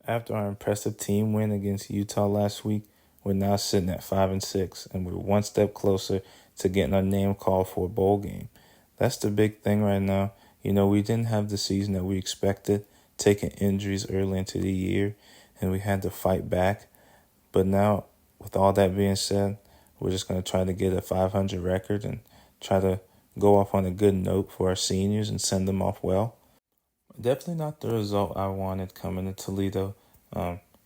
After our impressive team win against Utah last week, we're now sitting at 5-6, and we're one step closer to getting our name called for a bowl game. That's the big thing right now. We didn't have the season that we expected, taking injuries early into the year, and we had to fight back. But now, with all that being said, we're just going to try to get a 500 record and try to go off on a good note for our seniors and send them off well. Definitely not the result I wanted coming to Toledo.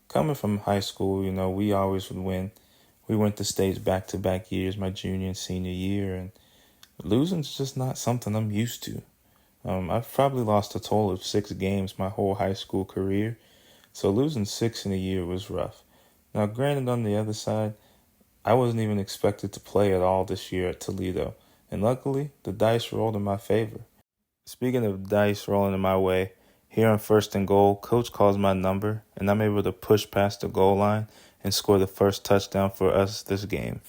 Coming from high school, we always would win. We went to states back-to-back years, my junior and senior year, and losing's just not something I'm used to. I've probably lost a total of 6 games my whole high school career, so losing 6 in a year was rough. Now, granted, on the other side, I wasn't even expected to play at all this year at Toledo, and luckily, the dice rolled in my favor. Speaking of dice rolling in my way, here on first and goal, coach calls my number, and I'm able to push past the goal line and score the first touchdown for us this game.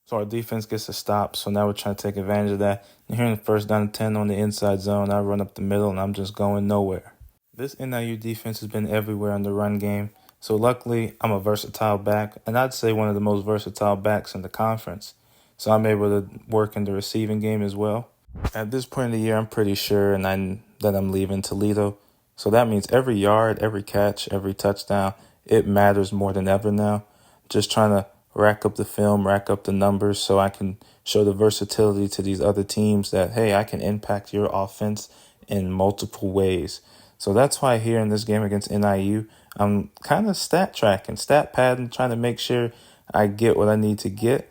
So our defense gets a stop, so now we're trying to take advantage of that. And here in the first down and 10 on the inside zone, I run up the middle, and I'm just going nowhere. This NIU defense has been everywhere in the run game, so luckily I'm a versatile back, and I'd say one of the most versatile backs in the conference. So I'm able to work in the receiving game as well. At this point in the year, I'm pretty sure that I'm leaving Toledo. So that means every yard, every catch, every touchdown, it matters more than ever now. Just trying to rack up the film, rack up the numbers so I can show the versatility to these other teams that, hey, I can impact your offense in multiple ways. So that's why here in this game against NIU, I'm kind of stat tracking, stat padding, trying to make sure I get what I need to get.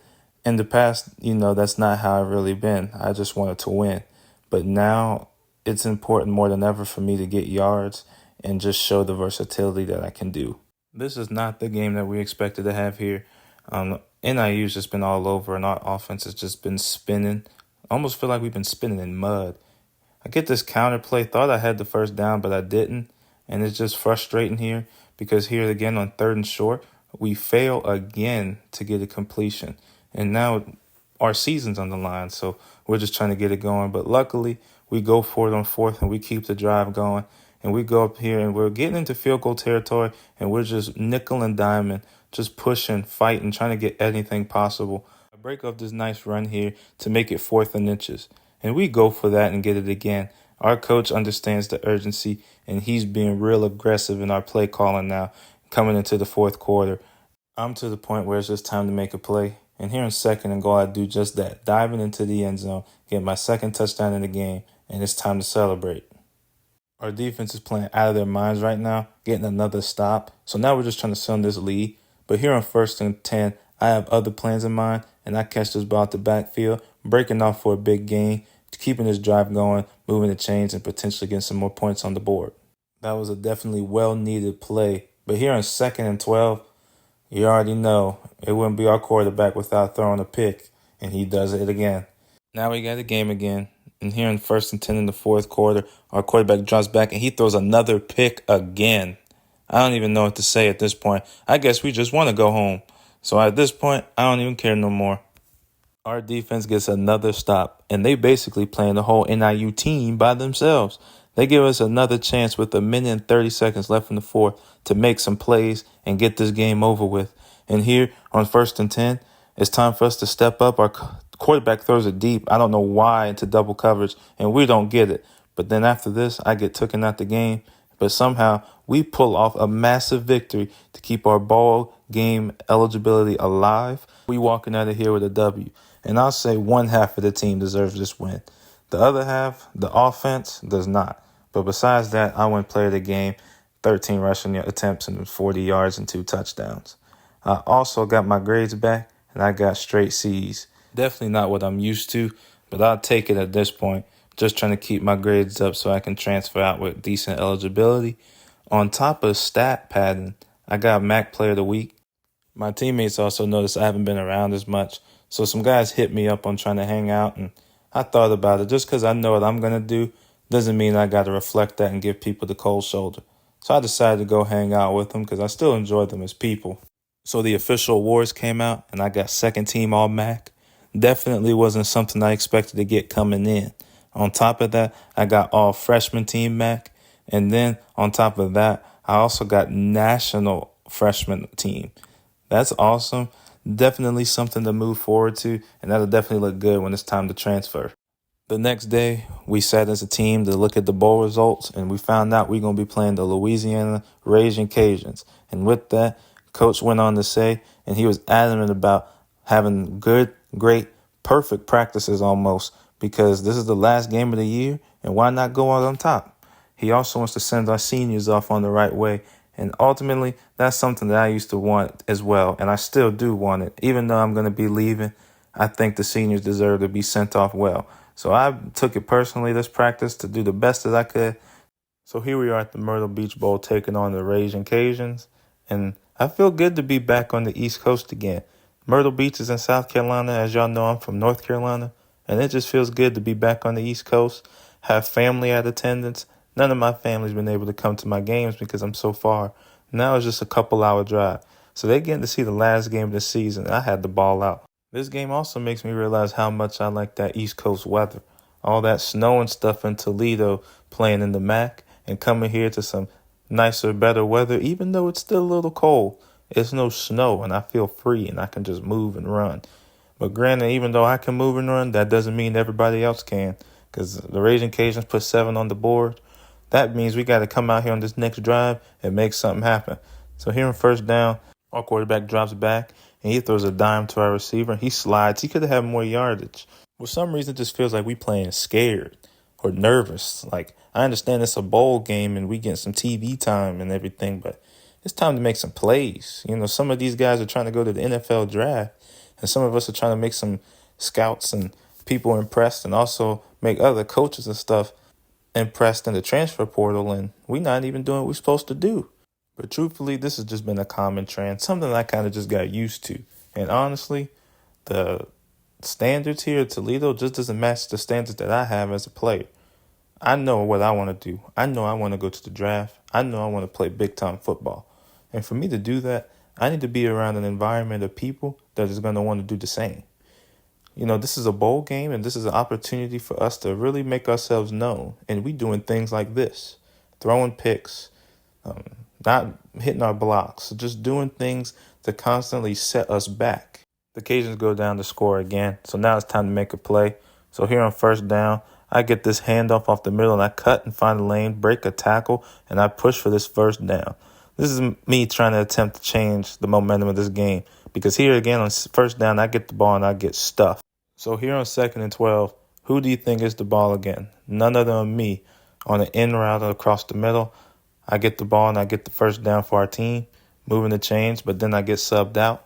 In the past, that's not how I've really been. I just wanted to win. But now it's important more than ever for me to get yards and just show the versatility that I can do. This is not the game that we expected to have here. NIU's just been all over, and our offense has just been spinning. I almost feel like we've been spinning in mud. I get this counter play, thought I had the first down, but I didn't. And it's just frustrating here because here again on 3rd and short, we fail again to get a completion. And now our season's on the line, so we're just trying to get it going. But luckily, we go for it on 4th, and we keep the drive going. And we go up here, and we're getting into field goal territory, and we're just nickel and diming, just pushing, fighting, trying to get anything possible. I break up this nice run here to make it 4th and inches. And we go for that and get it again. Our coach understands the urgency, and he's being real aggressive in our play calling now, coming into the 4th quarter. I'm to the point where it's just time to make a play. And here in 2nd and goal, I do just that, diving into the end zone, get my 2nd touchdown in the game, and it's time to celebrate. Our defense is playing out of their minds right now, getting another stop. So now we're just trying to send this lead. But here on 1st and 10, I have other plans in mind, and I catch this ball at the backfield, breaking off for a big gain, keeping this drive going, moving the chains, and potentially getting some more points on the board. That was a definitely well-needed play. But here on 2nd and 12, you already know it wouldn't be our quarterback without throwing a pick, and he does it again. Now we got a game again, and here in 1st and 10 in the 4th quarter, our quarterback drops back, and he throws another pick again. I don't even know what to say at this point. I guess we just want to go home. So at this point, I don't even care no more. Our defense gets another stop, and they basically playing the whole NIU team by themselves. They give us another chance with 1 minute and 30 seconds left in the 4th to make some plays and get this game over with. And here on 1st and 10, it's time for us to step up. Our quarterback throws it deep. I don't know why into double coverage, and we don't get it. But then after this, I get taken out the game. But somehow we pull off a massive victory to keep our bowl game eligibility alive. We walking out of here with a W. And I'll say one half of the team deserves this win. The other half, the offense, does not. But besides that, I went player of the game, 13 rushing attempts and 40 yards and 2 touchdowns. I also got my grades back, and I got straight C's. Definitely not what I'm used to, but I'll take it at this point. Just trying to keep my grades up so I can transfer out with decent eligibility. On top of stat padding, I got MAC Player of the Week. My teammates also noticed I haven't been around as much, so some guys hit me up on trying to hang out, and I thought about it. Just because I know what I'm going to do doesn't mean I got to reflect that and give people the cold shoulder. So I decided to go hang out with them because I still enjoy them as people. So the official awards came out, and I got 2nd team All-MAC. Definitely wasn't something I expected to get coming in. On top of that, I got all freshman team MAC. And then on top of that, I also got national freshman team. That's awesome. Definitely something to move forward to, and that'll definitely look good when it's time to transfer. The next day, we sat as a team to look at the bowl results, and we found out we're going to be playing the Louisiana Raging Cajuns. And with that, Coach went on to say, and he was adamant about having good, great, perfect practices almost, because this is the last game of the year, and why not go out on top? He also wants to send our seniors off on the right way, and ultimately, that's something that I used to want as well, and I still do want it. Even though I'm going to be leaving, I think the seniors deserve to be sent off well. So I took it personally this practice to do the best that I could. So here we are at the Myrtle Beach Bowl taking on the Raging Cajuns. And I feel good to be back on the East Coast again. Myrtle Beach is in South Carolina. As y'all know, I'm from North Carolina. And it just feels good to be back on the East Coast, have family at attendance. None of my family's been able to come to my games because I'm so far. Now it's just a couple-hour drive. So they're getting to see the last game of the season. I had the ball out. This game also makes me realize how much I like that East Coast weather. All that snow and stuff in Toledo, playing in the MAC, and coming here to some nicer, better weather, even though it's still a little cold. It's no snow, and I feel free, and I can just move and run. But granted, even though I can move and run, that doesn't mean everybody else can, because the Raging Cajuns put 7 on the board. That means we got to come out here on this next drive and make something happen. So here in first down, our quarterback drops back, and he throws a dime to our receiver. He slides. He could have had more yardage. For some reason, it just feels like we playing scared or nervous. Like, I understand it's a bowl game and we get some TV time and everything, but it's time to make some plays. You know, some of these guys are trying to go to the NFL draft, and some of us are trying to make some scouts and people impressed, and also make other coaches and stuff impressed in the transfer portal, and we're not even doing what we're supposed to do. But truthfully, this has just been a common trend, something I kind of just got used to. And honestly, the standards here at Toledo just doesn't match the standards that I have as a player. I know what I want to do. I know I want to go to the draft. I know I want to play big-time football. And for me to do that, I need to be around an environment of people that is going to want to do the same. You know, this is a bowl game, and this is an opportunity for us to really make ourselves known. And we doing things like this, throwing picks, not hitting our blocks, just doing things to constantly set us back. The Cajuns go down to score again, so now it's time to make a play. So here on first down, I get this handoff off the middle, and I cut and find a lane, break a tackle, and I push for this first down. This is me trying to attempt to change the momentum of this game, because here again on first down, I get the ball and I get stuffed. So here on 2nd and 12, who do you think is the ball again? None other than me. On an in route across the middle, I get the ball and I get the first down for our team, moving the chains, but then I get subbed out.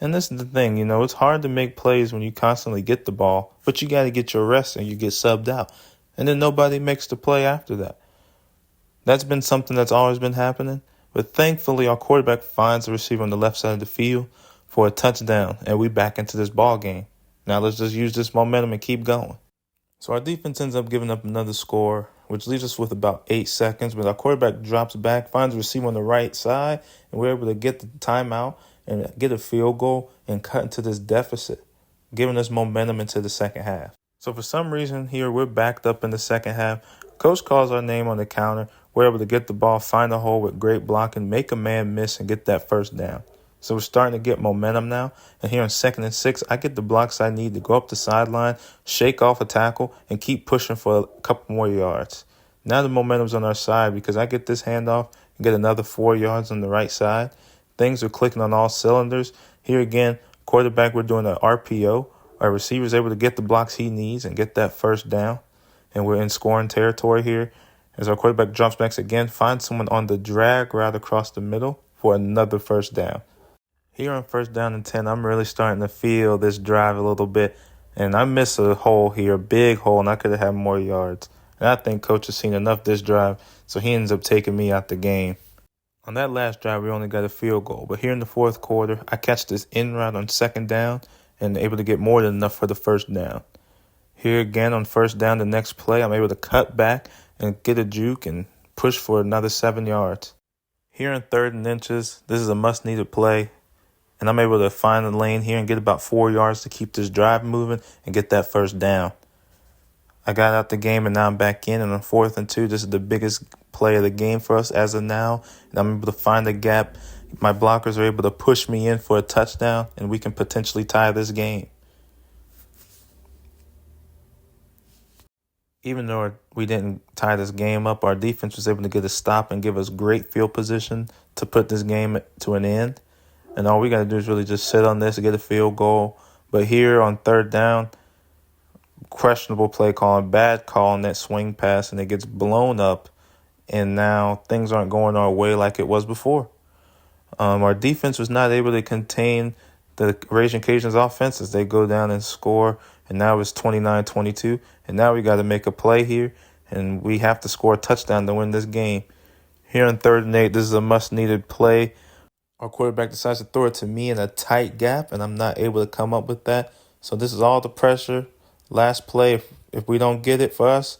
And this is the thing, you know, it's hard to make plays when you constantly get the ball, but you got to get your rest and you get subbed out. And then nobody makes the play after that. That's been something that's always been happening. But thankfully, our quarterback finds the receiver on the left side of the field for a touchdown, and we back into this ball game. Now let's just use this momentum and keep going. So our defense ends up giving up another score, which leaves us with about 8 seconds. But our quarterback drops back, finds the receiver on the right side, and we're able to get the timeout and get a field goal and cut into this deficit, giving us momentum into the second half. So for some reason here, we're backed up in the second half. Coach calls our name on the counter. We're able to get the ball, find a hole with great blocking, make a man miss, and get that first down. So we're starting to get momentum now. And here on 2nd and 6, I get the blocks I need to go up the sideline, shake off a tackle, and keep pushing for a couple more yards. Now the momentum's on our side because I get this handoff and get another 4 yards on the right side. Things are clicking on all cylinders. Here again, quarterback, we're doing an RPO. Our receiver's able to get the blocks he needs and get that first down. And we're in scoring territory here as our quarterback drops back again, finds someone on the drag route across the middle for another first down. Here on 1st down and 10, I'm really starting to feel this drive a little bit. And I miss a hole here, a big hole, and I could have had more yards. And I think coach has seen enough this drive, so he ends up taking me out the game. On that last drive, we only got a field goal. But here in the 4th quarter, I catch this in route on 2nd down and able to get more than enough for the first down. Here again on 1st down, the next play, I'm able to cut back and get a juke and push for another 7 yards. Here in 3rd and inches, this is a must-needed play. And I'm able to find the lane here and get about 4 yards to keep this drive moving and get that first down. I got out the game and now I'm back in. And on 4th and 2, this is the biggest play of the game for us as of now, and I'm able to find a gap. My blockers are able to push me in for a touchdown, and we can potentially tie this game. Even though we didn't tie this game up, our defense was able to get a stop and give us great field position to put this game to an end. And all we got to do is really just sit on this and get a field goal. But here on third down, questionable play calling, bad call on that swing pass, and it gets blown up. And now things aren't going our way like it was before. Our defense was not able to contain the Raging Cajuns' offense as they go down and score. And now it's 29-22. And now we got to make a play here. And we have to score a touchdown to win this game. Here on 3rd and 8, this is a must-needed play. Our quarterback decides to throw it to me in a tight gap, and I'm not able to come up with that. So this is all the pressure. Last play, if we don't get it for us,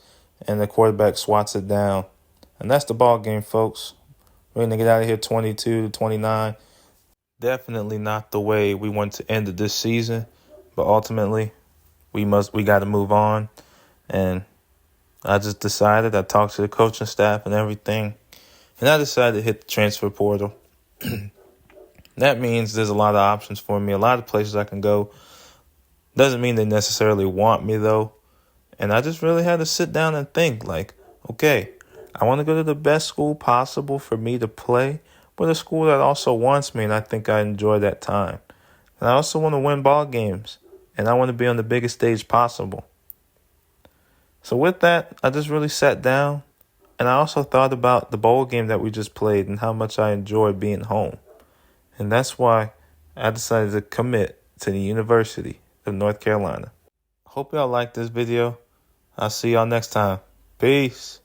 and the quarterback swats it down. And that's the ball game, folks. We're going to get out of here 22-29. Definitely not the way we want to end this season, but ultimately we got to move on. And I just decided, I talked to the coaching staff and everything, and I decided to hit the transfer portal. That means there's a lot of options for me, a lot of places I can go. Doesn't mean they necessarily want me, though. And I just really had to sit down and think, like, okay, I want to go to the best school possible for me to play, but a school that also wants me, and I think I enjoy that time. And I also want to win ball games, and I want to be on the biggest stage possible. So with that, I just really sat down, and I also thought about the bowl game that we just played and how much I enjoyed being home. And that's why I decided to commit to the University of North Carolina. Hope y'all liked this video. I'll see y'all next time. Peace.